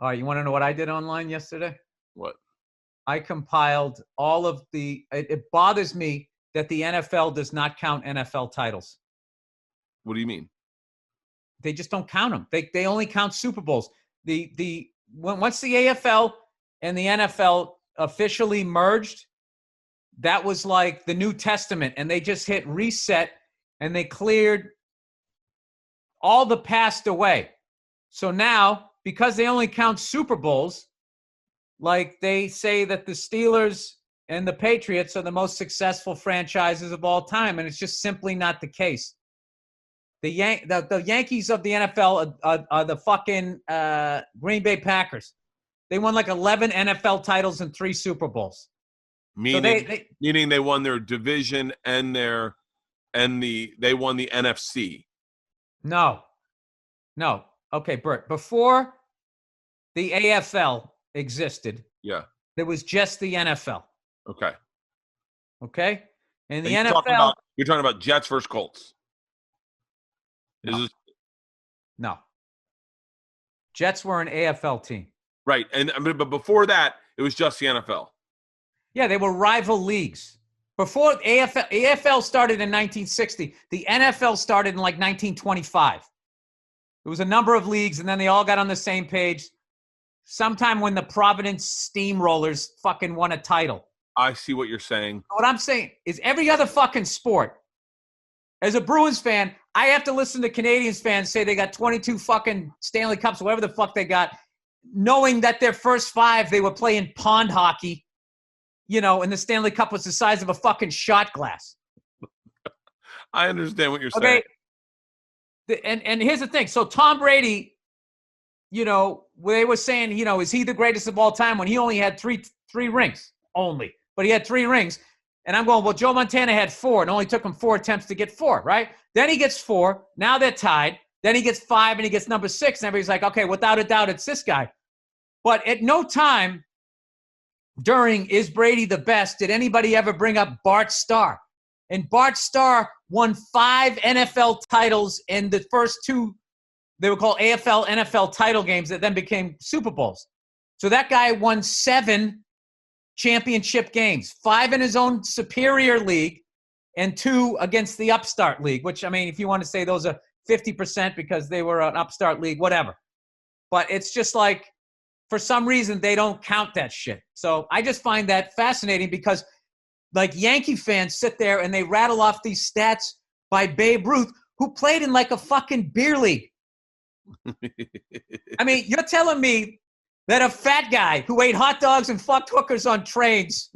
All right, you want to know what I did online yesterday? What? I compiled all of the – it bothers me that the NFL does not count NFL titles. What do you mean? They just don't count them. They only count Super Bowls. Once the AFL and the NFL officially merged, that was like the New Testament, and they just hit reset, and they cleared all the past away. So now, because they only count Super Bowls, like they say that the Steelers and the Patriots are the most successful franchises of all time, and it's just simply not the case. The Yankees of the NFL are the fucking Green Bay Packers. They won like 11 NFL titles and 3 Super Bowls. Meaning they won their division and they won the NFC. No. Okay, Bert. Before the AFL existed, there was just the NFL. Okay? And the NFL. You're talking about Jets versus Colts. No. Jets were an AFL team. Right. But before that, it was just the NFL. Yeah, they were rival leagues. Before AFL started in 1960, the NFL started in like 1925. There was a number of leagues, and then they all got on the same page sometime when the Providence Steamrollers fucking won a title. I see what you're saying. What I'm saying is every other fucking sport, as a Bruins fan, I have to listen to Canadians fans say they got 22 fucking Stanley Cups, whatever the fuck they got, knowing that their first 5, they were playing pond hockey, and the Stanley Cup was the size of a fucking shot glass. I understand what you're saying. And here's the thing. So Tom Brady, they were saying, is he the greatest of all time when he only had three rings only, but he had 3 rings. And I'm going, well, Joe Montana had 4 and only took him 4 attempts to get 4, right? Then he gets 4. Now they're tied. Then he gets 5 and he gets number 6. And everybody's like, okay, without a doubt, it's this guy. But at no time during Is Brady the Best did anybody ever bring up Bart Starr. And Bart Starr won 5 NFL titles in the first 2, they were called AFL, NFL title games that then became Super Bowls. So that guy won 7 championship games, 5 in his own superior league and 2 against the upstart league, which, if you want to say those are 50% because they were an upstart league, whatever. But it's just like, for some reason, they don't count that shit. So I just find that fascinating because, like, Yankee fans sit there and they rattle off these stats by Babe Ruth, who played in like a fucking beer league. You're telling me that a fat guy who ate hot dogs and fucked hookers on trains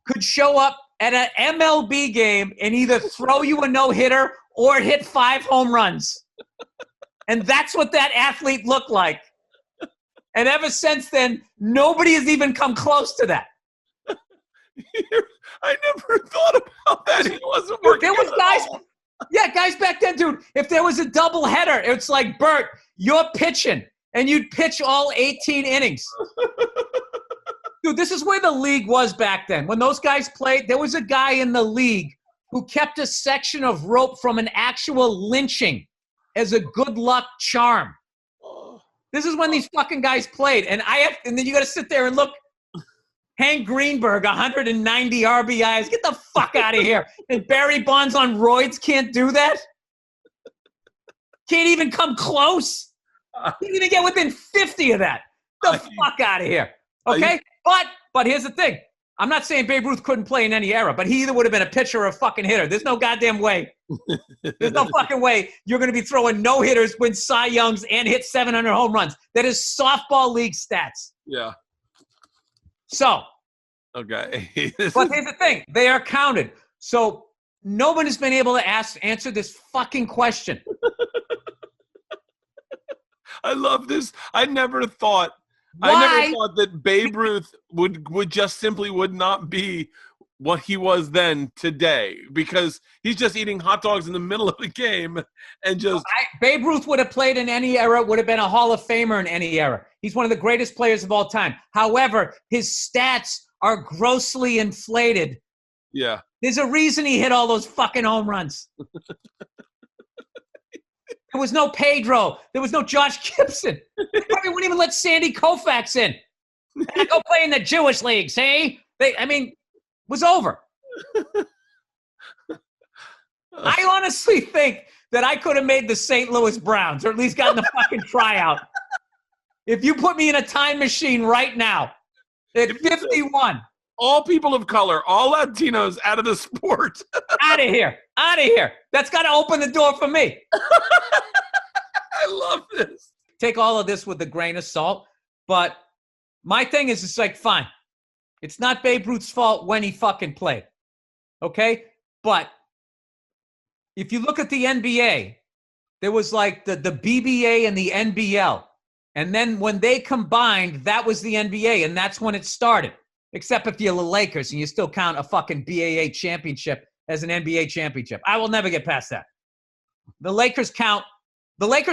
could show up at an MLB game and either throw you a no-hitter or hit 5 home runs. And that's what that athlete looked like. And ever since then, nobody has even come close to that. I never thought about that. He wasn't working. There was guys. Yeah, guys back then, dude, if there was a double header, it's like, Bert, you're pitching, and you'd pitch all 18 innings. Dude, this is where the league was back then. When those guys played, there was a guy in the league who kept a section of rope from an actual lynching as a good luck charm. This is when these fucking guys played. And then you got to sit there and look. Hank Greenberg, 190 RBIs. Get the fuck out of here. And Barry Bonds on roids can't do that? Can't even come close? Can't even get within 50 of that. The fuck out of here. Okay? But here's the thing. I'm not saying Babe Ruth couldn't play in any era, but he either would have been a pitcher or a fucking hitter. There's no goddamn way. There's no fucking way you're going to be throwing no-hitters, win Cy Youngs, and hit 700 home runs. That is softball league stats. Yeah. So. Okay. But here's the thing. They are counted. So no one has been able to answer this fucking question. I love this. I never thought that Babe Ruth would just simply would not be what he was then today, because he's just eating hot dogs in the middle of a game and just Babe Ruth would have played in any era, would have been a Hall of Famer in any era. He's one of the greatest players of all time. However, his stats are grossly inflated. Yeah. There's a reason he hit all those fucking home runs. There was no Pedro. There was no Josh Gibson. They probably wouldn't even let Sandy Koufax in. Go play in the Jewish league, see? It was over. I honestly think that I could have made the St. Louis Browns, or at least gotten the fucking tryout. If you put me in a time machine right now, at 51. All people of color, all Latinos out of the sport. Out of here. Out of here. That's got to open the door for me. I love this. Take all of this with a grain of salt. But my thing is, it's like, fine. It's not Babe Ruth's fault when he fucking played. Okay? But if you look at the NBA, there was like the BBA and the NBL. And then when they combined, that was the NBA. And that's when it started. Except if you're the Lakers and you still count a fucking BAA championship as an NBA championship. I will never get past that. The Lakers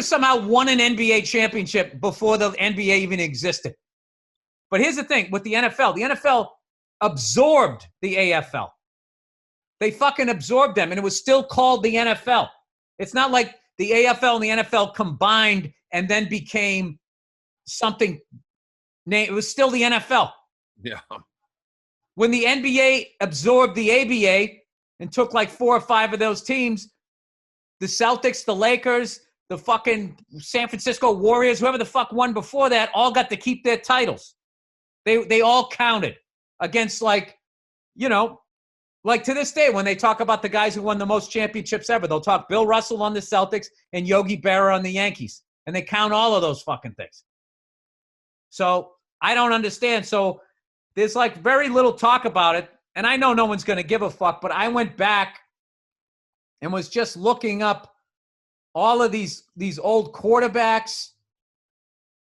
somehow won an NBA championship before the NBA even existed. But here's the thing with the NFL absorbed the AFL. They fucking absorbed them, and it was still called the NFL. It's not like the AFL and the NFL combined and then became something. It was still the NFL. Yeah. When the NBA absorbed the ABA and took like 4 or 5 of those teams, the Celtics, the Lakers, the fucking San Francisco Warriors, whoever the fuck won before that, all got to keep their titles. They all counted against like to this day when they talk about the guys who won the most championships ever, they'll talk Bill Russell on the Celtics and Yogi Berra on the Yankees. And they count all of those fucking things. So I don't understand. So there's like very little talk about it. And I know no one's going to give a fuck, but I went back and was just looking up all of these old quarterbacks.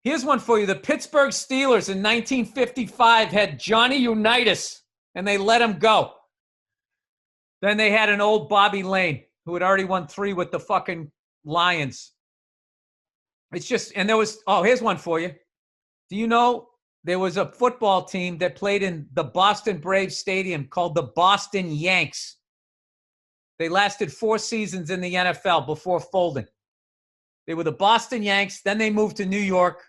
Here's one for you. The Pittsburgh Steelers in 1955 had Johnny Unitas, and they let him go. Then they had an old Bobby Lane who had already won 3 with the fucking Lions. It's just, and there was, here's one for you. Do you know there was a football team that played in the Boston Braves Stadium called the Boston Yanks? They lasted 4 seasons in the NFL before folding. They were the Boston Yanks. Then they moved to New York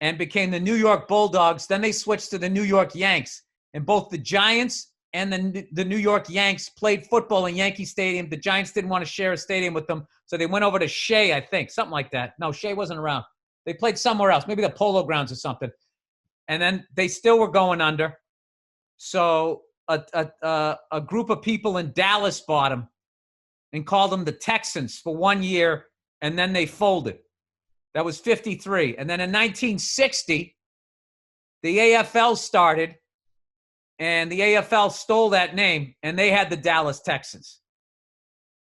and became the New York Bulldogs. Then they switched to the New York Yanks. And both the Giants and the New York Yanks played football in Yankee Stadium. The Giants didn't want to share a stadium with them, so they went over to Shea, I think, something like that. No, Shea wasn't around. They played somewhere else, maybe the Polo Grounds or something. And then they still were going under. So a group of people in Dallas bought them and called them the Texans for 1 year, and then they folded. That was 53. And then in 1960, the AFL started, and the AFL stole that name, and they had the Dallas Texans.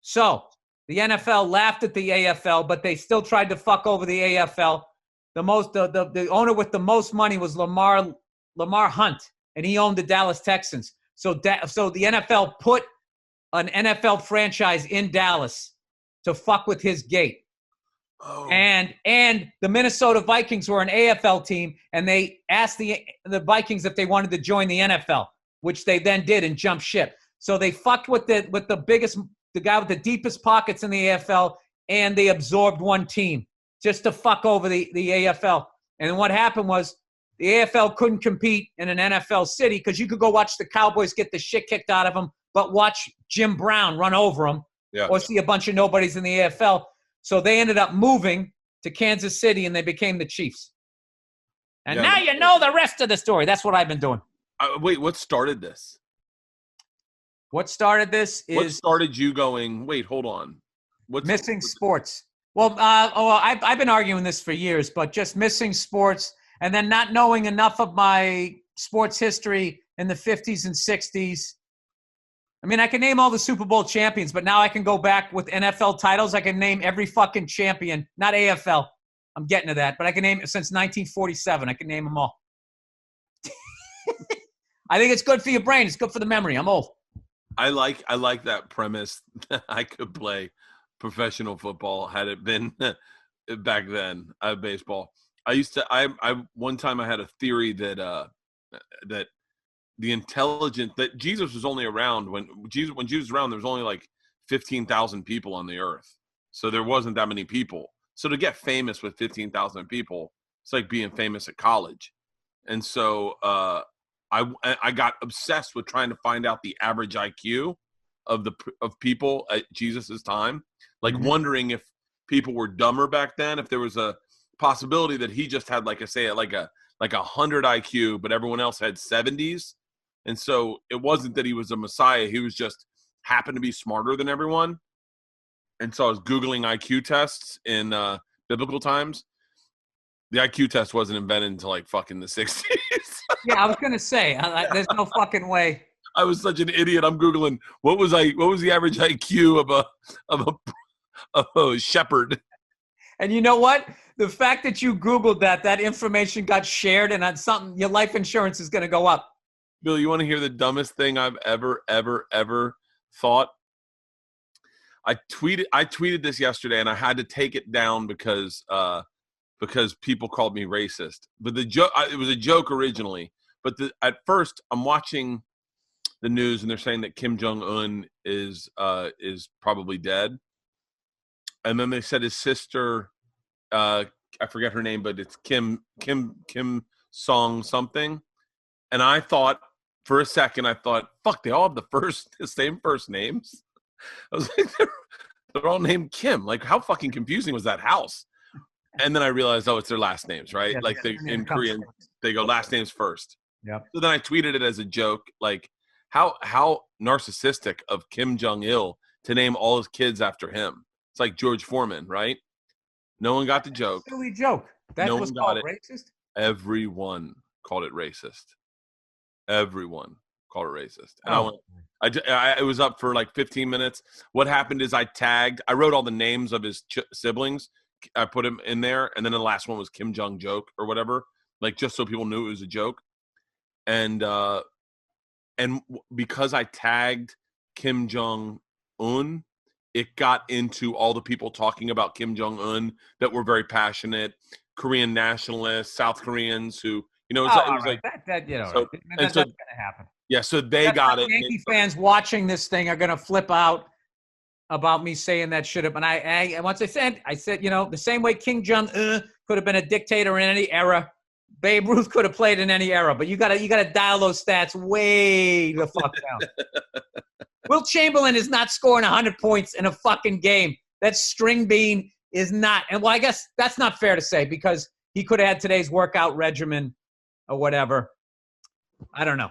So the NFL laughed at the AFL, but they still tried to fuck over the AFL. The owner with the most money was Lamar Hunt, and he owned the Dallas Texans. So the NFL put an NFL franchise in Dallas to fuck with his gate. Oh. And the Minnesota Vikings were an AFL team, and they asked the Vikings if they wanted to join the NFL, which they then did and jumped ship. So they fucked with the guy with the deepest pockets in the AFL, and they absorbed one team just to fuck over the AFL. And what happened was the AFL couldn't compete in an NFL city because you could go watch the Cowboys get the shit kicked out of them, but watch Jim Brown run over them or see a bunch of nobodies in the AFL. So they ended up moving to Kansas City, and they became the Chiefs. And now you know the rest of the story. That's what I've been doing. Wait, what started this? What started this is... What started you going, wait, hold on. Missing sports. Well, I've been arguing this for years, but just missing sports and then not knowing enough of my sports history in the 50s and 60s. I mean, I can name all the Super Bowl champions, but now I can go back with NFL titles. I can name every fucking champion, not AFL. I'm getting to that, but I can name since 1947. I can name them all. I think it's good for your brain. It's good for the memory. I'm old. I like that premise. I could play professional football had it been back then. Baseball. One time I had a theory that the intelligent that Jesus was only around when Jesus was around. There was only like 15,000 people on the earth. So there wasn't that many people. So to get famous with 15,000 people, it's like being famous at college. And so I got obsessed with trying to find out the average IQ of people at Jesus's time, like wondering if people were dumber back then, if there was a possibility that he just had, like I say, like a 100 IQ, but everyone else had 70s. And so it wasn't that he was a messiah. He was just happened to be smarter than everyone. And so I was Googling IQ tests in biblical times. The IQ test wasn't invented until like fucking the 60s. Yeah, I was going to say, there's no fucking way. I was such an idiot. I'm Googling what was the average IQ of a shepherd. And you know what? The fact that you Googled that information got shared, and that's something, your life insurance is going to go up. Bill, you want to hear the dumbest thing I've ever thought? I tweeted this yesterday, and I had to take it down because people called me racist. But the joke, it was a joke originally. But at first, I'm watching the news, and they're saying that Kim Jong-un is probably dead. And then they said his sister, I forget her name, but it's Kim Song something. And I thought, for a second, fuck, they all have the same first names. I was like, they're all named Kim. Like, how fucking confusing was that house? And then I realized, it's their last names, right? Yeah, like in Korean, they go last names first. Yep. So then I tweeted it as a joke, like, how narcissistic of Kim Jong-il to name all his kids after him. It's like George Foreman, right? No one got the joke. Silly joke. That was called racist? Everyone called it racist. Everyone called it racist. And I was up for like 15 minutes. What happened is I wrote all the names of his siblings. I put him in there. And then the last one was Kim Jong joke or whatever, like just so people knew it was a joke. And because I tagged Kim Jong-un, it got into all the people talking about Kim Jong-un that were very passionate, Korean nationalists, South Koreans who, it was like that's going to happen. Yeah, so they got it. Yankee fans watching this thing are going to flip out about me saying that shit. And I once I said, the same way Kim Jong-un could have been a dictator in any era, Babe Ruth could have played in any era. But you got to dial those stats way the fuck down. Will Chamberlain is not scoring 100 points in a fucking game. That string bean is not. And well, I guess that's not fair to say because he could have had today's workout regimen or whatever. I don't know.